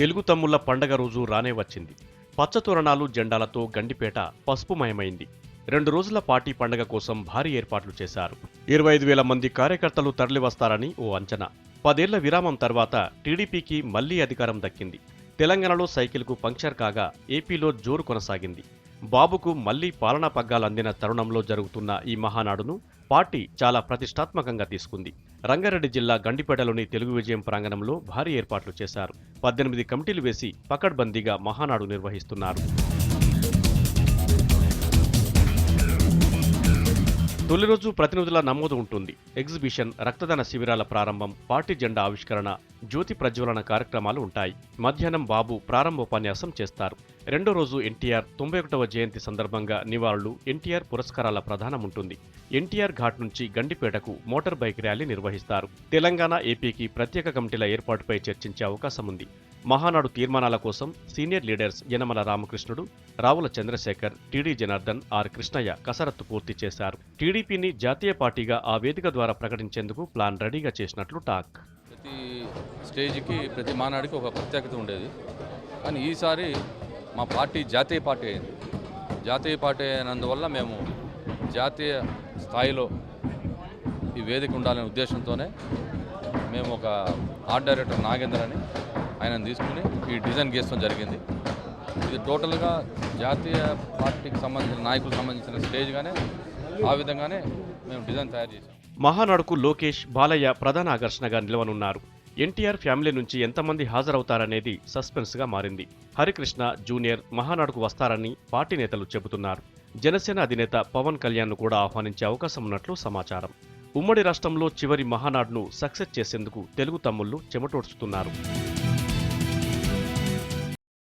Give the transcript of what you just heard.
తెలుగు తమ్ముళ్ల పండగ రోజు రానే వచ్చింది. పచ్చతోరణాలు జెండాలతో గండిపేట పసుపుమయమైంది. 2 రోజుల పార్టీ పండగ కోసం భారీ ఏర్పాట్లు చేశారు. 25,000 మంది కార్యకర్తలు తరలివస్తారని ఓ అంచనా. 10 ఏళ్ల విరామం తర్వాత టీడీపీకి మళ్లీ అధికారం దక్కింది. తెలంగాణలో సైకిల్కు పంక్చర్ కాగా ఏపీలో జోరు కొనసాగింది. బాబుకు మళ్లీ పాలనా పగ్గాలందిన తరుణంలో జరుగుతున్న ఈ మహానాడును పార్టీ చాలా ప్రతిష్టాత్మకంగా తీసుకుంది. రంగారెడ్డి జిల్లా గండిపేటలోని తెలుగు విజయం ప్రాంగణంలో భారీ ఏర్పాట్లు చేశారు. 18 కమిటీలు వేసి పకడ్బందీగా మహానాడు నిర్వహిస్తున్నారు. తొలి రోజు ప్రతినిధుల నమోదు ఉంటుంది. ఎగ్జిబిషన్, రక్తదాన శిబిరాల ప్రారంభం, పార్టీ జెండా ఆవిష్కరణ, జ్యోతి ప్రజ్వలన కార్యక్రమాలు ఉంటాయి. మధ్యాహ్నం బాబు ప్రారంభోపన్యాసం చేస్తారు. రెండో రోజు ఎన్టీఆర్ 91వ జయంతి సందర్భంగా నివాళులు, ఎన్టీఆర్ పురస్కారాల ప్రదానం ఉంటుంది. ఎన్టీఆర్ ఘాట్ నుంచి గండిపేటకు మోటార్ బైక్ ర్యాలీ నిర్వహిస్తారు. తెలంగాణ, ఏపీకి ప్రత్యేక కమిటీల ఏర్పాటుపై చర్చించే అవకాశం ఉంది. మహానాడు తీర్మానాల కోసం senior leaders Yanamala Ramakrishnudu, Ravula Chandrasekhar, TD Janardhan, R Krishnaiah కసరత్తు పూర్తి చేశారు. టీడీపీని జాతీయ పార్టీగా ఆ వేదిక ద్వారా ప్రకటించేందుకు ప్లాన్ రెడీగా చేసినట్లు టాక్. ప్రతి స్టేజ్కి, ప్రతి మానాడికి ఒక ప్రత్యేకత ఉండేది. కానీ ఈసారి మా పార్టీ జాతీయ పార్టీ అయింది. జాతీయ పార్టీ అయినందువల్ల మేము జాతీయ స్థాయిలో ఈ వేదిక ఉండాలనే ఉద్దేశంతోనే మేము ఒక ఆర్ట్ డైరెక్టర్ నాగేందర్ అని ఆయనను తీసుకుని ఈ డిజైన్ గీయడం జరిగింది. ఇది టోటల్గా జాతీయ పార్టీకి సంబంధించిన నాయకులకు సంబంధించిన స్టేజ్గానే ఆ విధంగానే మేము డిజైన్ తయారు చేసాం. మహానాడుకు లోకేష్, బాలయ్య ప్రధాన ఆకర్షణగా నిలవనున్నారు. ఎన్టీఆర్ ఫ్యామిలీ నుంచి ఎంతమంది హాజరవుతారనేది సస్పెన్స్గా మారింది. హరికృష్ణ జూనియర్ మహానాడుకు వస్తారని పార్టీ నేతలు చెబుతున్నారు. జనసేన అధినేత పవన్ కళ్యాణ్ను కూడా ఆహ్వానించే అవకాశం ఉన్నట్లు సమాచారం. ఉమ్మడి రాష్ట్రంలో చివరి మహానాడును సక్సెస్ చేసేందుకు తెలుగు తమ్ముళ్లు చెమటోడ్చుతున్నారు.